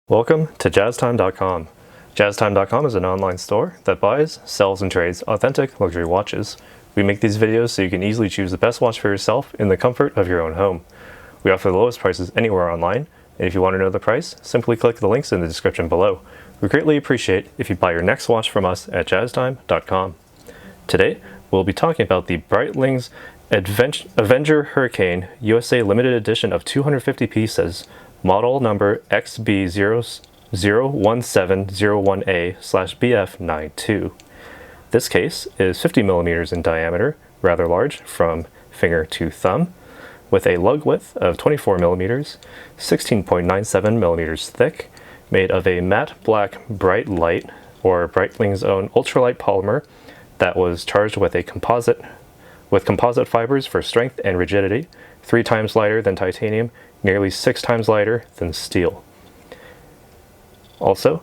Welcome to JazzTime.com. JazzTime.com is an online store that buys, sells, and trades authentic luxury watches. We make these videos so you can easily choose the best watch for yourself in the comfort of your own home. We offer the lowest prices anywhere online, and if you want to know the price, simply click the links in the description below. We greatly appreciate if you buy your next watch from us at JazzTime.com. Today, we'll be talking about the Breitling Avenger Hurricane USA limited edition of 250 pieces, model number XB01701A/BF92. This case is 50 millimeters in diameter, rather large from finger to thumb, with a lug width of 24 millimeters, 16.97 millimeters thick, made of a matte black bright light or Breitling's own ultralight polymer that was charged with composite fibers for strength and rigidity, 3 times lighter than titanium, nearly 6 times lighter than steel. Also,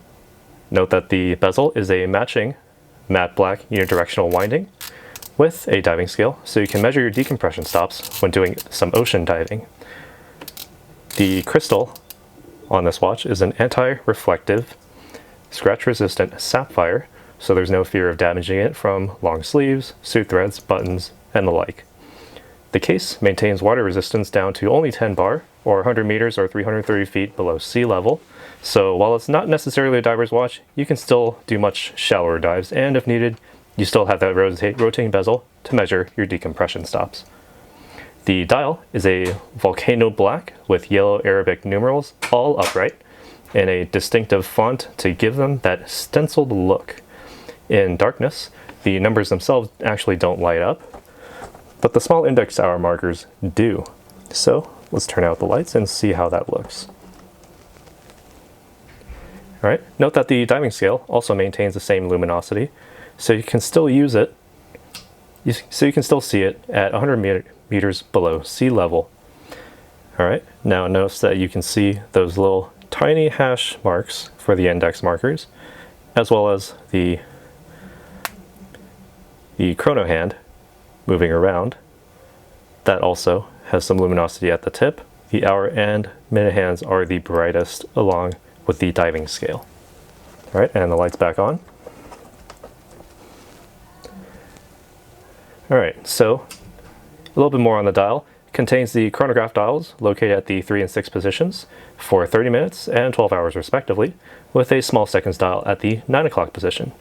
note that the bezel is a matching matte black unidirectional winding with a diving scale, so you can measure your decompression stops when doing some ocean diving. The crystal on this watch is an anti-reflective, scratch-resistant sapphire, so there's no fear of damaging it from long sleeves, suit threads, buttons, and the like. The case maintains water resistance down to only 10 bar, or 100 meters or 330 feet below sea level, so while it's not necessarily a diver's watch, you can still do much shallower dives, and if needed, you still have that rotating bezel to measure your decompression stops. The dial is a volcano black with yellow Arabic numerals, all upright, in a distinctive font to give them that stenciled look. In darkness, the numbers themselves actually don't light up, but the small index hour markers do. So let's turn out the lights and see how that looks. All right, note that the diving scale also maintains the same luminosity, so you can still use it, so you can still see it at 100 meters below sea level. All right, now notice that you can see those little tiny hash marks for the index markers, as well as the chrono hand moving around. That also has some luminosity at the tip. The hour and minute hands are the brightest along with the diving scale. All right, and the light's back on. All right, so a little bit more on the dial. It contains the chronograph dials located at the 3 and 6 positions for 30 minutes and 12 hours respectively, with a small seconds dial at the 9 o'clock position.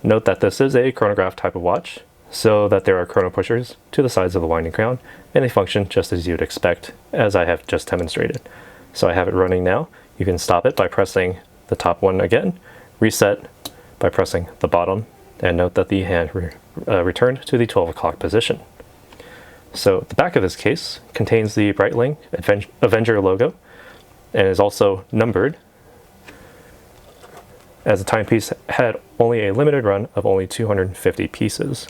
Note that this is a chronograph type of watch, so that there are chrono pushers to the sides of the winding crown, and they function just as you would expect, as I have just demonstrated. So I have it running now. You can stop it by pressing the top one again, reset by pressing the bottom, and note that the hand returned to the 12 o'clock position. So the back of this case contains the Breitling Avenger logo, and is also numbered, as the timepiece had only a limited run of only 250 pieces.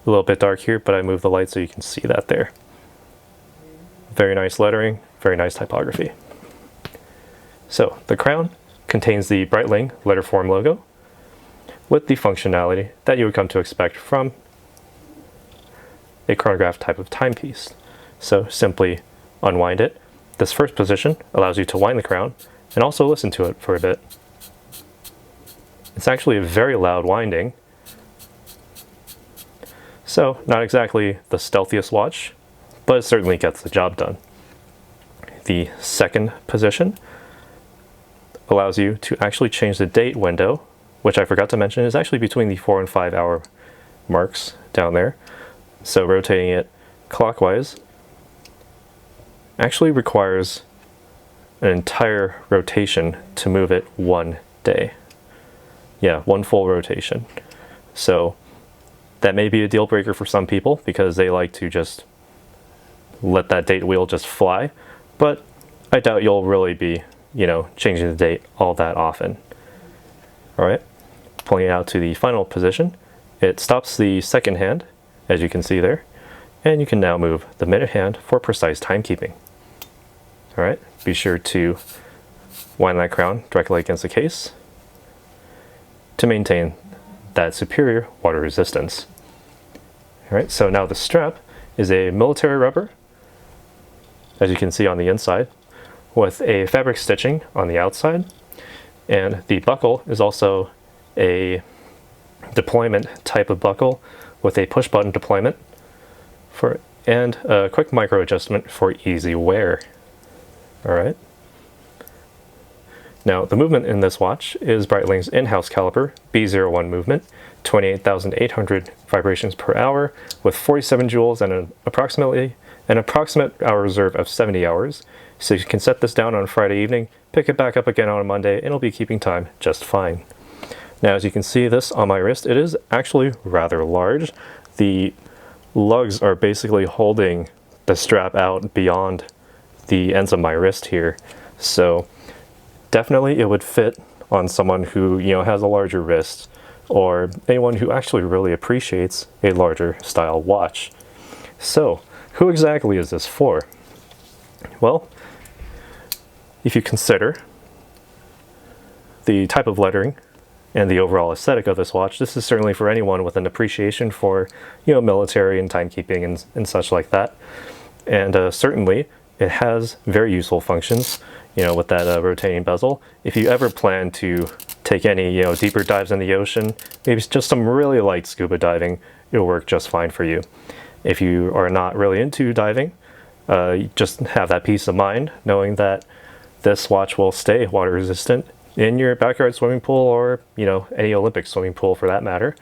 A little bit dark here, but I moved the light so you can see that there. Very nice lettering, very nice typography. So the crown contains the Breitling letterform logo with the functionality that you would come to expect from a chronograph type of timepiece. So simply unwind it. This first position allows you to wind the crown and also listen to it for a bit. It's actually a very loud winding, so not exactly the stealthiest watch, but it certainly gets the job done. The second position allows you to actually change the date window, which I forgot to mention is actually between the 4 and 5 hour marks down there. So rotating it clockwise actually requires an entire rotation to move it one day. Yeah, one full rotation. So that may be a deal breaker for some people because they like to just let that date wheel just fly, but I doubt you'll really be, changing the date all that often. All right, pulling it out to the final position, it stops the second hand, as you can see there, and you can now move the minute hand for precise timekeeping. All right, be sure to wind that crown directly against the case to maintain that superior water resistance. All right, so now the strap is a military rubber, as you can see on the inside, with a fabric stitching on the outside, And the buckle is also a deployment type of buckle with a push button deployment and a quick micro adjustment for easy wear. All right. Now the movement in this watch is Breitling's in-house caliper B01 movement, 28,800 vibrations per hour with 47 joules and an approximate hour reserve of 70 hours. So you can set this down on Friday evening, pick it back up again on a Monday, and it'll be keeping time just fine. Now, as you can see this on my wrist, it is actually rather large. The lugs are basically holding the strap out beyond the ends of my wrist here. So definitely it would fit on someone who, has a larger wrist, or anyone who actually really appreciates a larger style watch. So, who exactly is this for? Well, if you consider the type of lettering and the overall aesthetic of this watch, this is certainly for anyone with an appreciation for, military and timekeeping and such like that. And certainly it has very useful functions, with that rotating bezel. If you ever plan to take any, deeper dives in the ocean, maybe just some really light scuba diving, it'll work just fine for you. If you are not really into diving, just have that peace of mind knowing that this watch will stay water resistant in your backyard swimming pool, or any Olympic swimming pool for that matter.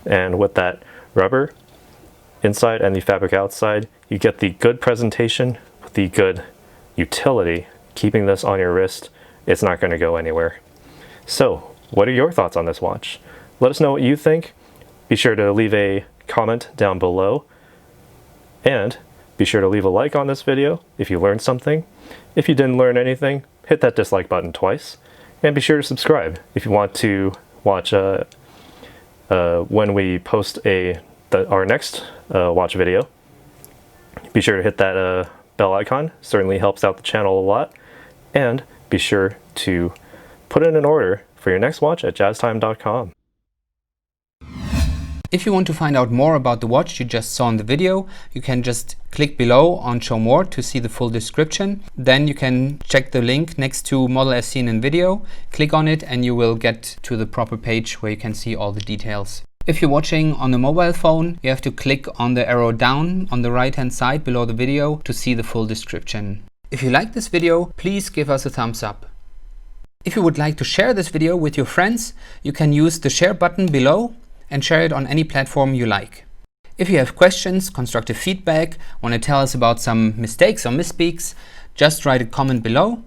And with that rubber inside and the fabric outside, you get the good presentation with the good utility. Keeping this on your wrist, it's not going to go anywhere. So what are your thoughts on this watch? Let us know what you think. Be sure to leave a comment down below, and be sure to leave a like on this video if you learned something. If you didn't learn anything, hit that dislike button twice, and be sure to subscribe if you want to watch when we post our next watch video. Be sure to hit that bell icon, certainly helps out the channel a lot, and be sure to put in an order for your next watch at jazztime.com. If you want to find out more about the watch you just saw in the video, you can just click below on Show More to see the full description. Then you can check the link next to model as seen in video, click on it, and you will get to the proper page where you can see all the details. If you're watching on a mobile phone, you have to click on the arrow down on the right hand side below the video to see the full description. If you like this video, please give us a thumbs up. If you would like to share this video with your friends, you can use the share button below and share it on any platform you like. If you have questions, constructive feedback, want to tell us about some mistakes or misspeaks, just write a comment below.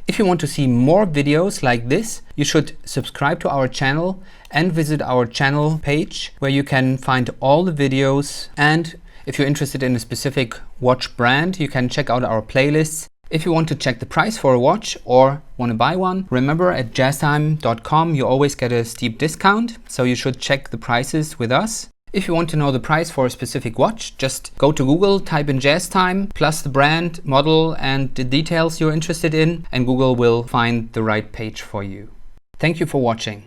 If you want to see more videos like this, you should subscribe to our channel and visit our channel page where you can find all the videos. And if you're interested in a specific watch brand, you can check out our playlists. If you want to check the price for a watch or want to buy one, remember at jazztime.com you always get a steep discount, so you should check the prices with us. If you want to know the price for a specific watch, just go to Google, type in JazzTime, plus the brand, model, and the details you're interested in, and Google will find the right page for you. Thank you for watching.